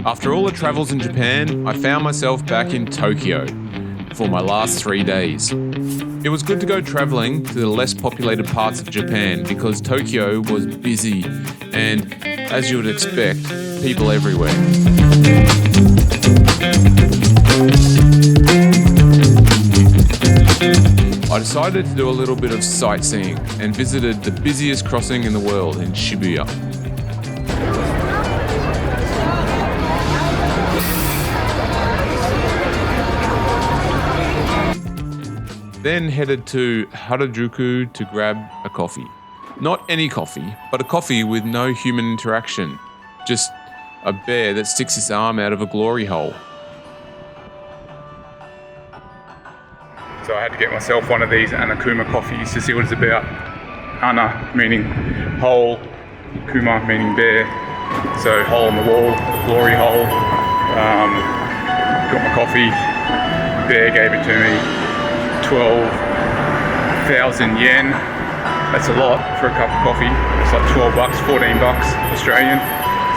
After all the travels in Japan, I found myself back in Tokyo for my last 3 days. It was good to go traveling to the less populated parts of Japan because Tokyo was busy and, as you would expect, people everywhere. I decided to do a little bit of sightseeing and visited the busiest crossing in the world in Shibuya. Then headed to Harajuku to grab a coffee. Not any coffee, but a coffee with no human interaction. Just a bear that sticks its arm out of a glory hole. So I had to get myself one of these Anakuma coffees to see what it's about. Ana meaning hole, Kuma meaning bear. So hole in the wall, glory hole. Got my coffee, bear gave it to me. 12,000 yen. That's a lot for a cup of coffee. It's like 12 bucks, 14 bucks Australian.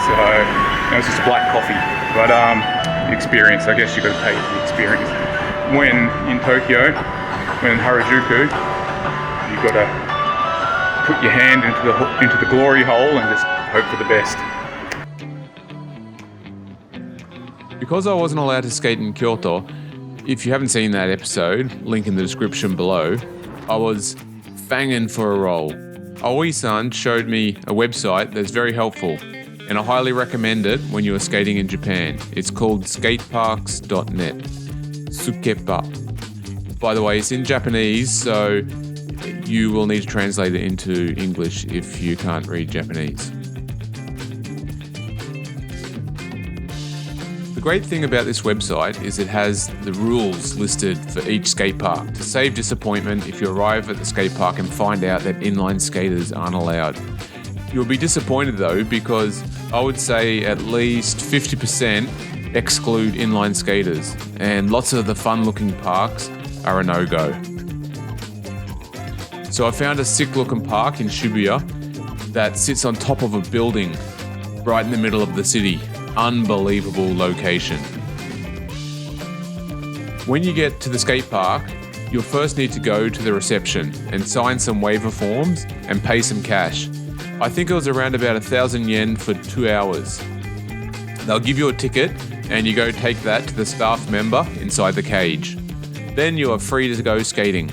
So it was just black coffee. But the experience, I guess you got to pay for the experience. When in Tokyo, when in Harajuku, you got to put your hand into the glory hole and just hope for the best. Because I wasn't allowed to skate in Kyoto, if you haven't seen that episode, link in the description below, I was fanging for a roll. Aoi-san showed me a website that's very helpful, and I highly recommend it when you are skating in Japan. It's called skateparks.net. Sukepa. By the way, it's in Japanese, so you will need to translate it into English if you can't read Japanese. The great thing about this website is it has the rules listed for each skate park to save disappointment if you arrive at the skate park and find out that inline skaters aren't allowed. You'll be disappointed though, because I would say at least 50% exclude inline skaters, and lots of the fun-looking parks are a no-go. So I found a sick-looking park in Shibuya that sits on top of a building right in the middle of the city. Unbelievable location. When you get to the skate park, you'll first need to go to the reception and sign some waiver forms and pay some cash. I think it was around about 1,000 yen for 2 hours. They'll give you a ticket and you go take that to the staff member inside the cage. Then you are free to go skating.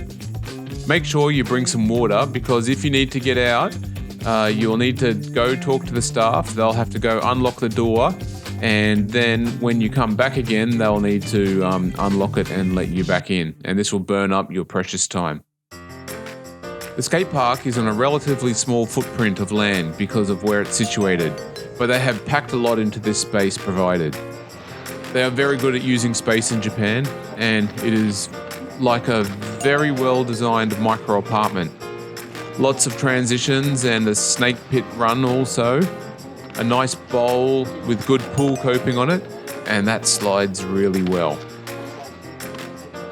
Make sure you bring some water, because if you need to get out, you'll need to go talk to the staff. They'll have to go unlock the door, and then when you come back again, they'll need to unlock it and let you back in, and this will burn up your precious time. The skate park is on a relatively small footprint of land because of where it's situated, but they have packed a lot into this space provided. They are very good at using space in Japan, and it is like a very well-designed micro apartment. Lots of transitions and a snake pit run also. A nice bowl with good pool coping on it, and that slides really well.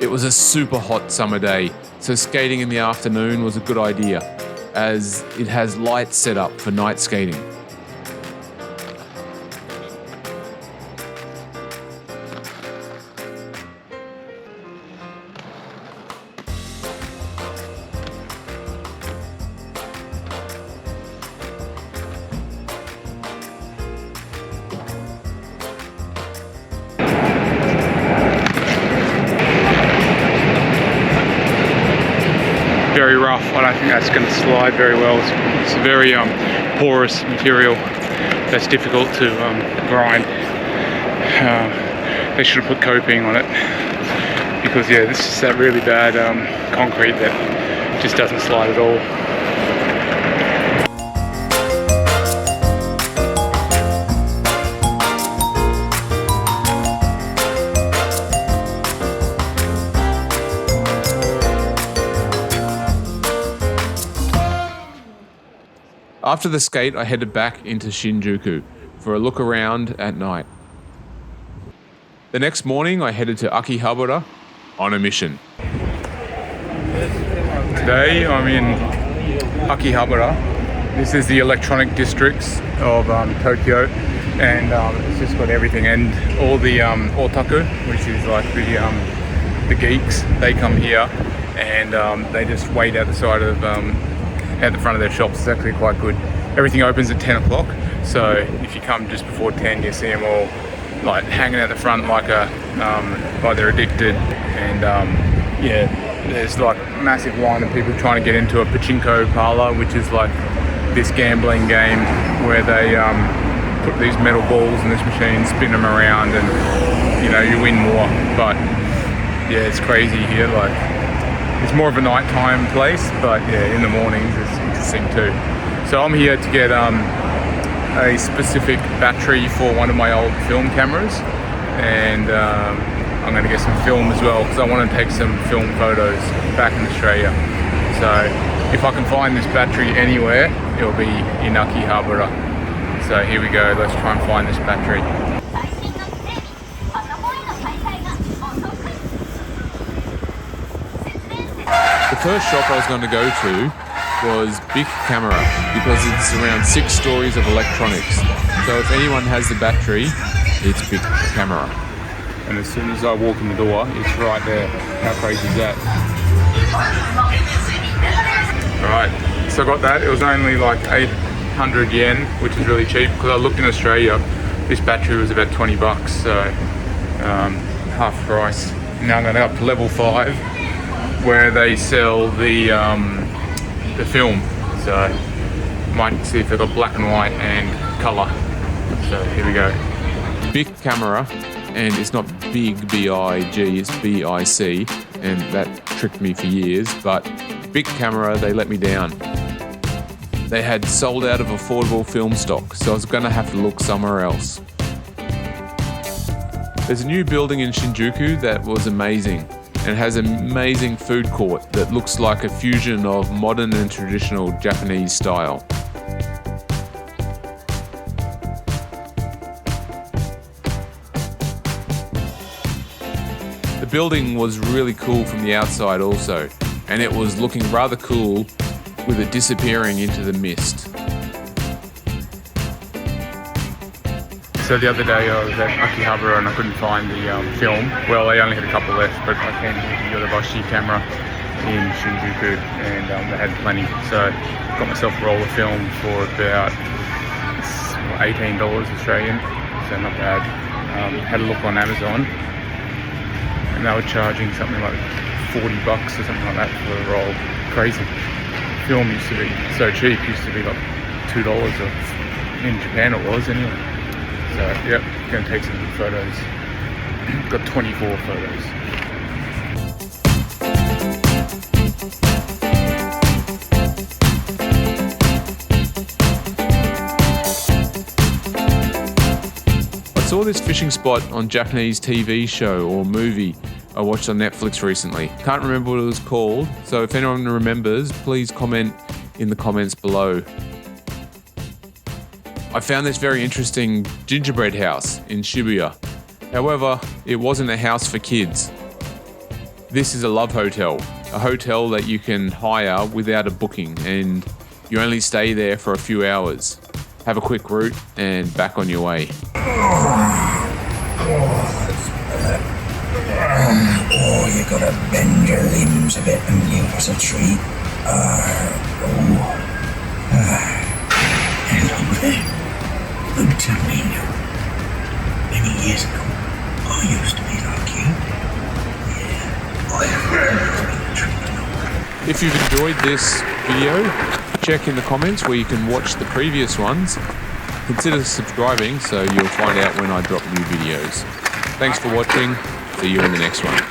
It was a super hot summer day, so skating in the afternoon was a good idea, as it has lights set up for night skating. Very rough. I don't think that's going to slide very well. It's a very porous material that's difficult to grind. They should have put coping on it, because this is that really bad concrete that just doesn't slide at all. After the skate, I headed back into Shinjuku for a look around at night. The next morning, I headed to Akihabara on a mission. Today, I'm in Akihabara. This is the electronic districts of Tokyo. and it's just got everything, and all the otaku, which is like the geeks, they come here and they just wait out the side of at the front of their shops. It's actually quite good. Everything opens at 10 o'clock, so if you come just before 10, you see them all like hanging out the front like they're addicted, and yeah, there's like massive line of people trying to get into a pachinko parlor, which is like this gambling game where they put these metal balls in this machine, spin them around, and you win more. But yeah, it's crazy here. Like, it's more of a nighttime place, but yeah, in the mornings it's interesting too. So I'm here to get a specific battery for one of my old film cameras, and I'm going to get some film as well because I want to take some film photos back in Australia. So if I can find this battery anywhere, it'll be in Akihabara. So here we go, let's try and find this battery. The first shop I was going to go to was Big Camera because it's around 6 stories of electronics. So if anyone has the battery, it's Big Camera. And as soon as I walk in the door, it's right there. How crazy is that? Alright, so I got that. It was only like 800 yen, which is really cheap because I looked in Australia, this battery was about 20 bucks, so half price. Now I'm going to go up to level 5 where they sell the film, so might see if they've got black and white and colour. So here we go. Big Camera, and it's not big B-I-G, it's B-I-C, and that tricked me for years, but Big Camera, they let me down. They had sold out of affordable film stock, so I was going to have to look somewhere else. There's a new building in Shinjuku that was amazing, and it has an amazing food court that looks like a fusion of modern and traditional Japanese style. The building was really cool from the outside also, and it was looking rather cool with it disappearing into the mist. So the other day I was at Akihabara and I couldn't find the film. Well, they only had a couple left, but I came here to Yodobashi camera in Shinjuku, and they had plenty. So got myself a roll of film for about $18 Australian, so not bad. Had a look on Amazon, and they were charging something like 40 bucks or something like that for a roll. Crazy. Film used to be so cheap, used to be like $2 or in Japan it was anyway. So yep, gonna take some good photos. Got 24 photos. I saw this fishing spot on Japanese TV show or movie I watched on Netflix recently. Can't remember what it was called, so if anyone remembers, please comment in the comments below. I found this very interesting gingerbread house in Shibuya. However, it wasn't a house for kids. This is a love hotel, a hotel that you can hire without a booking, and you only stay there for a few hours. Have a quick route and back on your way. Oh, you gotta bend your limbs a bit and give us a treat. Hello, tell me now. Many years ago, I used to be like you. Yeah, I have treated. If you've enjoyed this video, check in the comments where you can watch the previous ones. Consider subscribing so you'll find out when I drop new videos. Thanks for watching. See you in the next one.